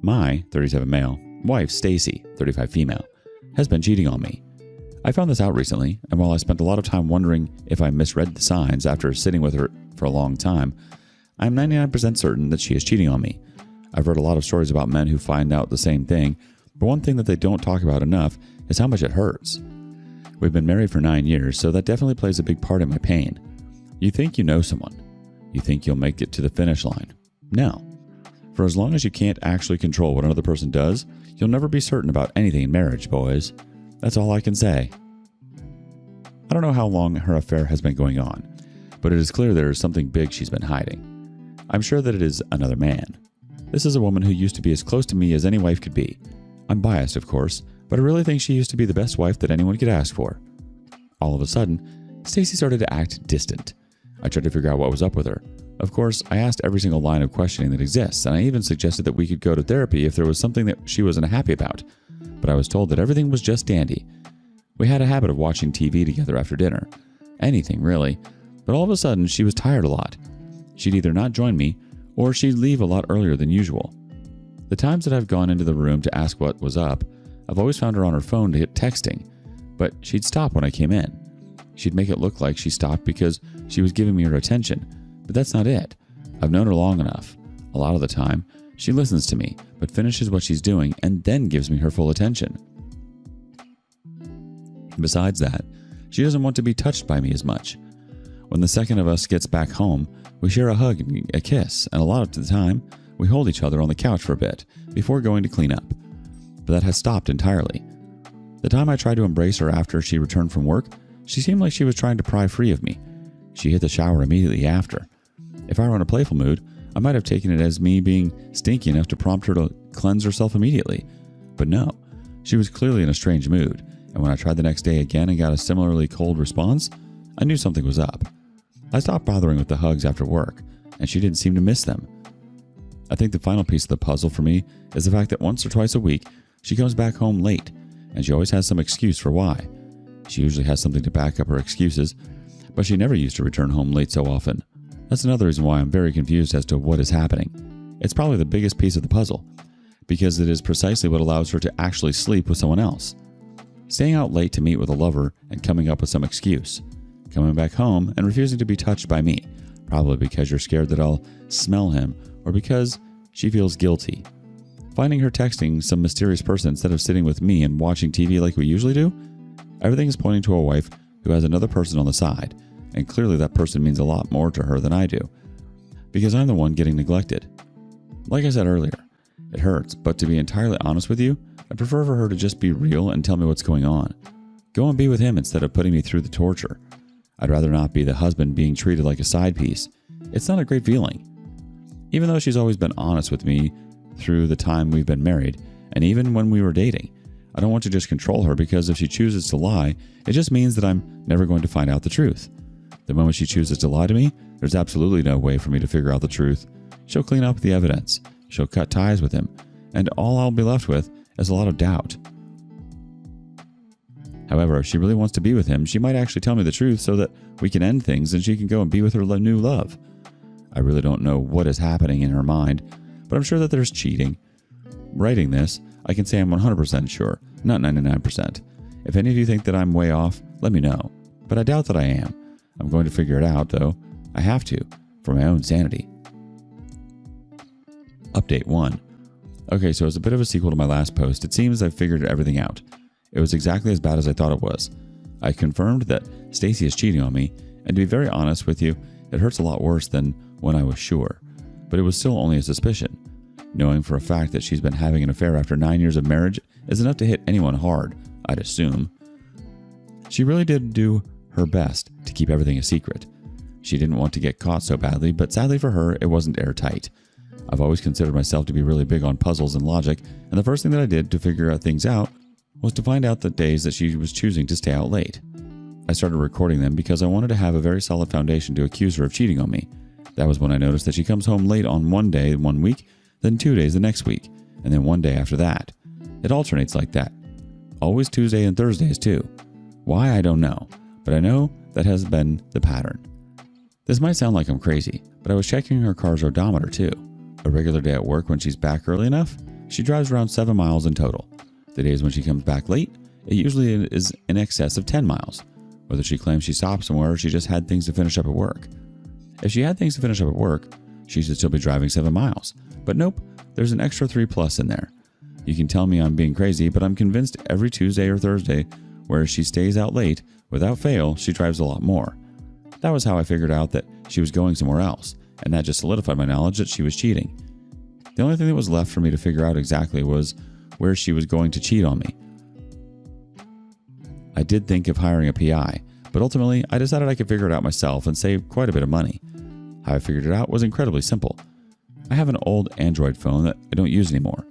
My 37 male wife, Stacy, 35 female, has been cheating on me. I found this out recently, and while I spent a lot of time wondering if I misread the signs after sitting with her for a long time, I'm 99% certain that she is cheating on me. I've read a lot of stories about men who find out the same thing, but one thing that they don't talk about enough is how much it hurts. We've been married for 9 years, so that definitely plays a big part in my pain. You think you know someone. You think you'll make it to the finish line. No. For as long as you can't actually control what another person does, you'll never be certain about anything in marriage, boys. That's all I can say. I don't know how long her affair has been going on, but it is clear there is something big she's been hiding. I'm sure that it is another man. This is a woman who used to be as close to me as any wife could be. I'm biased, of course, but I really think she used to be the best wife that anyone could ask for. All of a sudden, Stacy started to act distant. I tried to figure out what was up with her. Of course, I asked every single line of questioning that exists, and I even suggested that we could go to therapy if there was something that she wasn't happy about. But I was told that everything was just dandy. We had a habit of watching TV together after dinner. Anything, really. But all of a sudden, she was tired a lot. She'd either not join me, or she'd leave a lot earlier than usual. The times that I've gone into the room to ask what was up, I've always found her on her phone to hit texting, but she'd stop when I came in. She'd make it look like she stopped because she was giving me her attention, but that's not it. I've known her long enough. A lot of the time, she listens to me, but finishes what she's doing and then gives me her full attention. Besides that, she doesn't want to be touched by me as much. When the second of us gets back home, we share a hug and a kiss, and a lot of the time, we hold each other on the couch for a bit before going to clean up. But that has stopped entirely. The time I tried to embrace her after she returned from work, she seemed like she was trying to pry free of me. She hit the shower immediately after. If I were in a playful mood, I might have taken it as me being stinky enough to prompt her to cleanse herself immediately. But no, she was clearly in a strange mood, and when I tried the next day again and got a similarly cold response, I knew something was up. I stopped bothering with the hugs after work, and she didn't seem to miss them. I think the final piece of the puzzle for me is the fact that once or twice a week, she comes back home late, and she always has some excuse for why. She usually has something to back up her excuses, but she never used to return home late so often. That's another reason why I'm very confused as to what is happening. It's probably the biggest piece of the puzzle, because it is precisely what allows her to actually sleep with someone else. Staying out late to meet with a lover and coming up with some excuse. Coming back home and refusing to be touched by me, probably because you're scared that I'll smell him or because she feels guilty. Finding her texting some mysterious person instead of sitting with me and watching TV like we usually do. Everything is pointing to a wife who has another person on the side, and clearly that person means a lot more to her than I do, because I'm the one getting neglected. Like I said earlier, it hurts, but to be entirely honest with you, I prefer for her to just be real and tell me what's going on. Go and be with him instead of putting me through the torture. I'd rather not be the husband being treated like a side piece. It's not a great feeling. Even though she's always been honest with me through the time we've been married, and even when we were dating, I don't want to just control her, because if she chooses to lie, it just means that I'm never going to find out the truth. The moment she chooses to lie to me, there's absolutely no way for me to figure out the truth. She'll clean up the evidence, she'll cut ties with him, and all I'll be left with is a lot of doubt. However, if she really wants to be with him, she might actually tell me the truth so that we can end things and she can go and be with her new love. I really don't know what is happening in her mind, but I'm sure that there's cheating. Writing this, I can say I'm 100% sure, not 99%. If any of you think that I'm way off, let me know, but I doubt that I am. I'm going to figure it out, though. I have to, for my own sanity. Update 1. Okay, so as a bit of a sequel to my last post, it seems I've figured everything out. It was exactly as bad as I thought it was. I confirmed that Stacy is cheating on me, and to be very honest with you, it hurts a lot worse than when I was sure. But it was still only a suspicion. Knowing for a fact that she's been having an affair after 9 years of marriage is enough to hit anyone hard, I'd assume. She really did do her best to keep everything a secret. She didn't want to get caught so badly, but sadly for her, it wasn't airtight. I've always considered myself to be really big on puzzles and logic, and the first thing that I did to figure things out was to find out the days that she was choosing to stay out late. I started recording them because I wanted to have a very solid foundation to accuse her of cheating on me. That was when I noticed that she comes home late on one day 1 week, then 2 days the next week, and then 1 day after that. It alternates like that. Always Tuesday and Thursdays too. Why, I don't know, but I know that has been the pattern. This might sound like I'm crazy, but I was checking her car's odometer too. A regular day at work when she's back early enough, she drives around 7 miles in total. The days when she comes back late, it usually is in excess of 10 miles. Whether she claims she stopped somewhere or she just had things to finish up at work. If she had things to finish up at work, she should still be driving 7 miles. But nope, there's an extra 3+ in there. You can tell me I'm being crazy, but I'm convinced every Tuesday or Thursday where she stays out late, without fail, she drives a lot more. That was how I figured out that she was going somewhere else, and that just solidified my knowledge that she was cheating. The only thing that was left for me to figure out exactly was where she was going to cheat on me. I did think of hiring a PI, but ultimately I decided I could figure it out myself and save quite a bit of money. How I figured it out was incredibly simple. I have an old Android phone that I don't use anymore,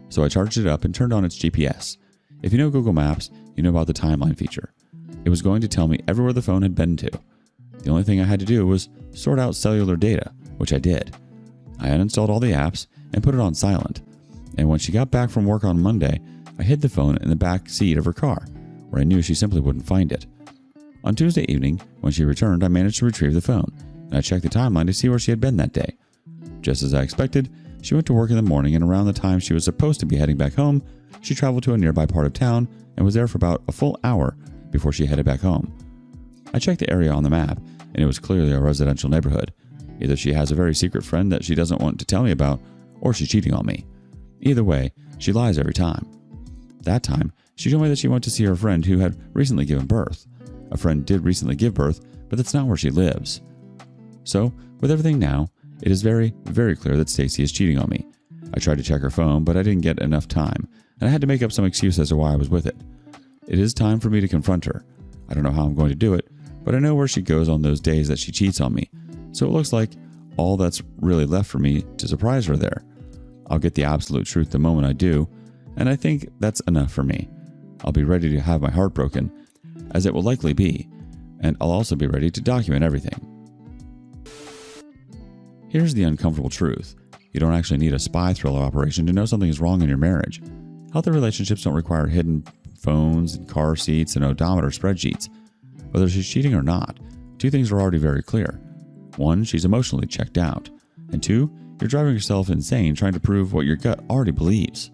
so I charged it up and turned on its GPS. If you know Google Maps, you know about the timeline feature. It was going to tell me everywhere the phone had been to. The only thing I had to do was sort out cellular data, which I did. I uninstalled all the apps and put it on silent, and when she got back from work on Monday, I hid the phone in the back seat of her car, where I knew she simply wouldn't find it. On Tuesday evening, when she returned, I managed to retrieve the phone, and I checked the timeline to see where she had been that day. Just as I expected, she went to work in the morning, and around the time she was supposed to be heading back home, she traveled to a nearby part of town and was there for about a full hour before she headed back home. I checked the area on the map, and it was clearly a residential neighborhood. Either she has a very secret friend that she doesn't want to tell me about, or she's cheating on me. Either way, she lies every time. That time, she told me that she went to see her friend who had recently given birth. A friend did recently give birth, but that's not where she lives. So, with everything now, it is very, very clear that Stacy is cheating on me. I tried to check her phone, but I didn't get enough time, and I had to make up some excuse as to why I was with it. It is time for me to confront her. I don't know how I'm going to do it, but I know where she goes on those days that she cheats on me, so it looks like all that's really left for me to surprise her there. I'll get the absolute truth the moment I do, and I think that's enough for me. I'll be ready to have my heart broken, as it will likely be, and I'll also be ready to document everything. Here's the uncomfortable truth. You don't actually need a spy thriller operation to know something is wrong in your marriage. Healthy relationships don't require hidden phones and car seats and odometer spreadsheets. Whether she's cheating or not, two things are already very clear. One, she's emotionally checked out. And two, you're driving yourself insane trying to prove what your gut already believes.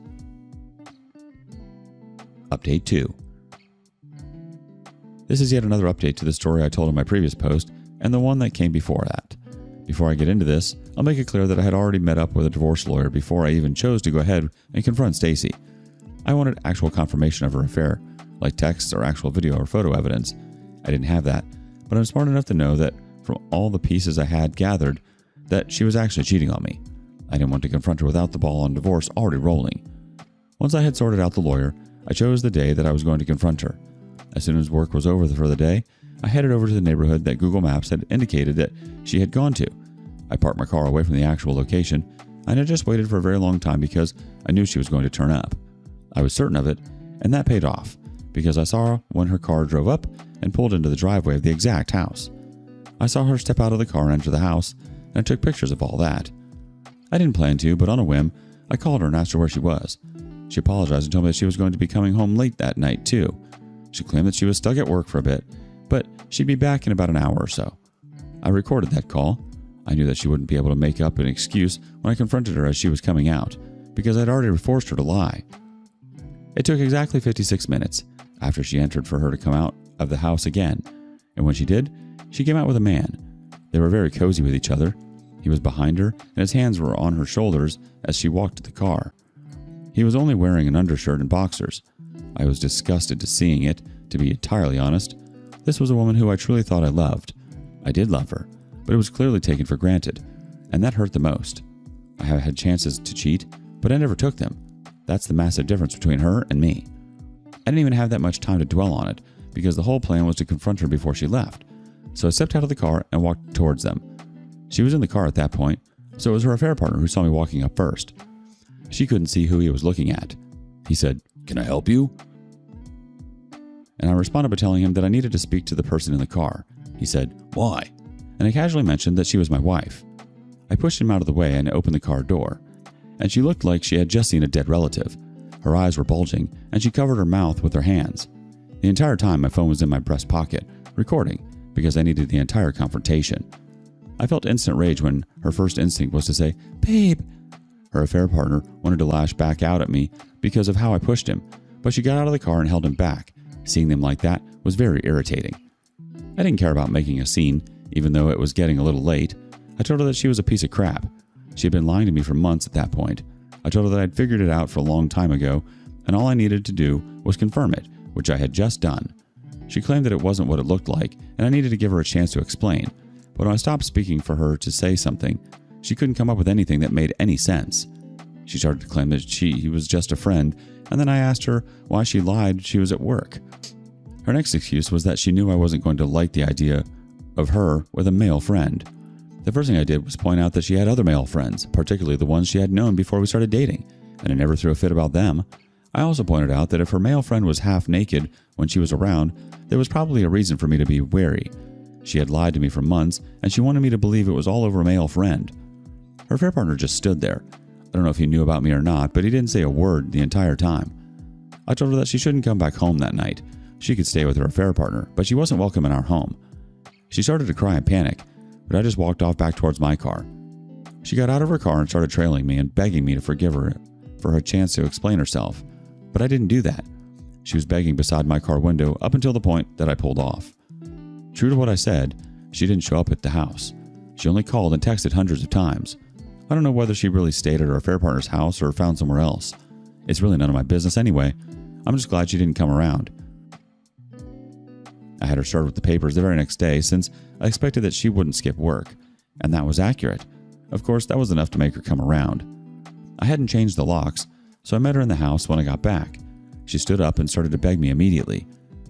Update 2. This is yet another update to the story I told in my previous post and the one that came before that. Before I get into this, I'll make it clear that I had already met up with a divorce lawyer before I even chose to go ahead and confront Stacy. I wanted actual confirmation of her affair, like texts or actual video or photo evidence. I didn't have that, but I'm smart enough to know that from all the pieces I had gathered, that she was actually cheating on me. I didn't want to confront her without the ball on divorce already rolling. Once I had sorted out the lawyer, I chose the day that I was going to confront her. As soon as work was over for the day, I headed over to the neighborhood that Google Maps had indicated that she had gone to. I parked my car away from the actual location, and I just waited for a very long time because I knew she was going to turn up. I was certain of it, and that paid off, because I saw her when her car drove up and pulled into the driveway of the exact house. I saw her step out of the car and enter the house, and I took pictures of all that. I didn't plan to, but on a whim, I called her and asked her where she was. She apologized and told me that she was going to be coming home late that night, too. She claimed that she was stuck at work for a bit, but she'd be back in about an hour or so. I recorded that call. I knew that she wouldn't be able to make up an excuse when I confronted her as she was coming out, because I'd already forced her to lie. It took exactly 56 minutes after she entered for her to come out of the house again, and when she did, she came out with a man. They were very cozy with each other. He was behind her, and his hands were on her shoulders as she walked to the car. He was only wearing an undershirt and boxers. I was disgusted to seeing it, to be entirely honest. This was a woman who I truly thought I loved. I did love her, but it was clearly taken for granted, and that hurt the most. I have had chances to cheat, but I never took them. That's the massive difference between her and me. I didn't even have that much time to dwell on it, because the whole plan was to confront her before she left. So I stepped out of the car and walked towards them. She was in the car at that point, so it was her affair partner who saw me walking up first. She couldn't see who he was looking at. He said, "Can I help you?" And I responded by telling him that I needed to speak to the person in the car. He said, "Why?" And I casually mentioned that she was my wife. I pushed him out of the way and opened the car door. And she looked like she had just seen a dead relative. Her eyes were bulging, and she covered her mouth with her hands. The entire time my phone was in my breast pocket, recording, because I needed the entire confrontation. I felt instant rage when her first instinct was to say, "Babe." Her affair partner wanted to lash back out at me because of how I pushed him, but she got out of the car and held him back. Seeing them like that was very irritating. I didn't care about making a scene, even though it was getting a little late. I told her that she was a piece of crap. She had been lying to me for months at that point. I told her that I'd figured it out for a long time ago, and all I needed to do was confirm it, which I had just done. She claimed that it wasn't what it looked like, and I needed to give her a chance to explain. But when I stopped speaking for her to say something, she couldn't come up with anything that made any sense. She started to claim that he was just a friend, and then I asked her why she lied she was at work. Her next excuse was that she knew I wasn't going to like the idea of her with a male friend. The first thing I did was point out that she had other male friends, particularly the ones she had known before we started dating, and I never threw a fit about them. I also pointed out that if her male friend was half naked when she was around, there was probably a reason for me to be wary. She had lied to me for months, and she wanted me to believe it was all over a male friend. Her affair partner just stood there. I don't know if he knew about me or not, but he didn't say a word the entire time. I told her that she shouldn't come back home that night. She could stay with her affair partner, but she wasn't welcome in our home. She started to cry and panic, but I just walked off back towards my car. She got out of her car and started trailing me and begging me to forgive her for her chance to explain herself, but I didn't do that. She was begging beside my car window up until the point that I pulled off. True to what I said, she didn't show up at the house. She only called and texted hundreds of times. I don't know whether she really stayed at her affair partner's house or found somewhere else. It's really none of my business anyway. I'm just glad she didn't come around. I had her started with the papers the very next day since I expected that she wouldn't skip work, and that was accurate. Of course, that was enough to make her come around. I hadn't changed the locks, so I met her in the house when I got back. She stood up and started to beg me immediately.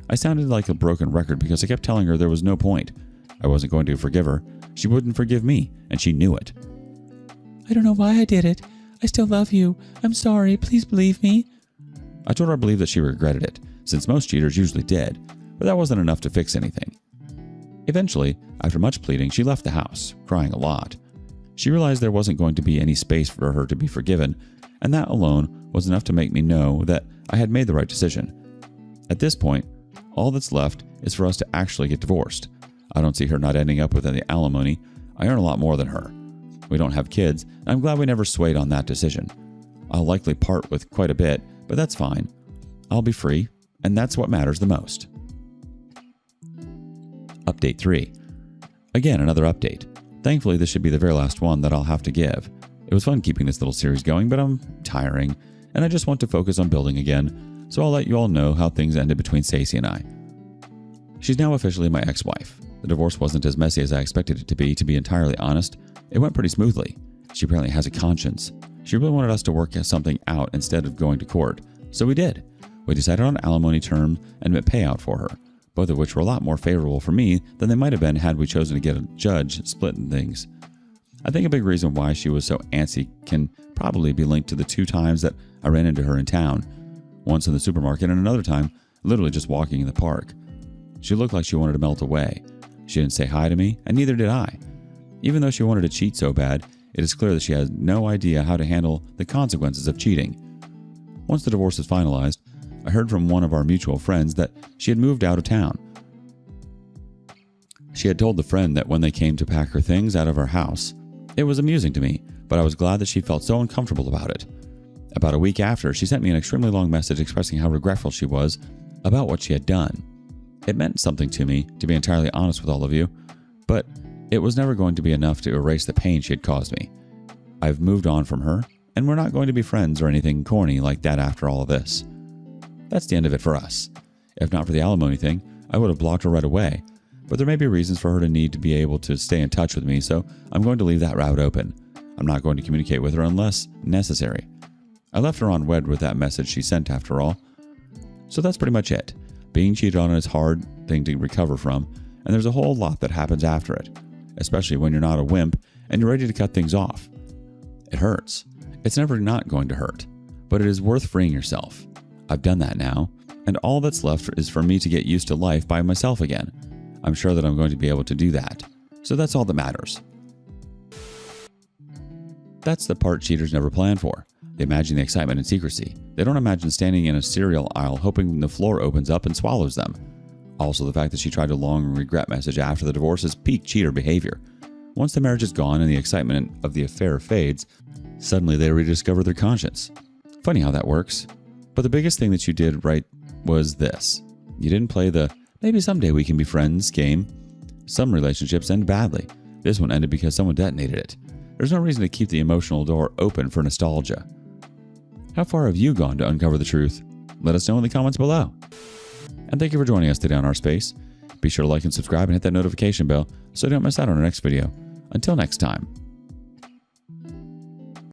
I sounded like a broken record because I kept telling her there was no point. I wasn't going to forgive her. She wouldn't forgive me, and she knew it. I don't know why I did it. I still love you. I'm sorry. Please believe me. I told her I believed that she regretted it, since most cheaters usually did, but that wasn't enough to fix anything. Eventually, after much pleading, she left the house, crying a lot. She realized there wasn't going to be any space for her to be forgiven, and that alone was enough to make me know that I had made the right decision. At this point, all that's left is for us to actually get divorced. I don't see her not ending up with any alimony. I earn a lot more than her. We don't have kids, and I'm glad we never swayed on that decision. I'll likely part with quite a bit, but that's fine. I'll be free, and that's what matters the most. Update 3. Again, another update. Thankfully, this should be the very last one that I'll have to give. It was fun keeping this little series going, but I'm tiring, and I just want to focus on building again, so I'll let you all know how things ended between Stacey and I. She's now officially my ex-wife. The divorce wasn't as messy as I expected it to be entirely honest. It went pretty smoothly. She apparently has a conscience. She really wanted us to work something out instead of going to court, so we did. We decided on alimony terms and a payout for her, both of which were a lot more favorable for me than they might have been had we chosen to get a judge splitting things. I think a big reason why she was so antsy can probably be linked to the 2 times that I ran into her in town, once in the supermarket and another time literally just walking in the park. She looked like she wanted to melt away. She didn't say hi to me, and neither did I. Even though she wanted to cheat so bad, it is clear that she has no idea how to handle the consequences of cheating. Once the divorce was finalized, I heard from one of our mutual friends that she had moved out of town. She had told the friend that when they came to pack her things out of her house. It was amusing to me, but I was glad that she felt so uncomfortable about it. About a week after, she sent me an extremely long message expressing how regretful she was about what she had done. It meant something to me, to be entirely honest with all of you, but it was never going to be enough to erase the pain she had caused me. I've moved on from her, and we're not going to be friends or anything corny like that after all of this. That's the end of it for us. If not for the alimony thing, I would have blocked her right away, but there may be reasons for her to need to be able to stay in touch with me, so I'm going to leave that route open. I'm not going to communicate with her unless necessary. I left her on read with that message she sent after all. So that's pretty much it. Being cheated on is a hard thing to recover from, and there's a whole lot that happens after it, especially when you're not a wimp and you're ready to cut things off. It hurts. It's never not going to hurt, but it is worth freeing yourself. I've done that now, and all that's left is for me to get used to life by myself again. I'm sure that I'm going to be able to do that, so that's all that matters. That's the part cheaters never plan for. They imagine the excitement and secrecy. They don't imagine standing in a cereal aisle hoping the floor opens up and swallows them. Also, the fact that she tried a long regret message after the divorce is peak cheater behavior. Once the marriage is gone and the excitement of the affair fades, suddenly they rediscover their conscience. Funny how that works. But the biggest thing that you did right was this. You didn't play the maybe someday we can be friends game. Some relationships end badly. This one ended because someone detonated it. There's no reason to keep the emotional door open for nostalgia. How far have you gone to uncover the truth? Let us know in the comments below. And thank you for joining us today on Our Space. Be sure to like and subscribe and hit that notification bell so you don't miss out on our next video. Until next time.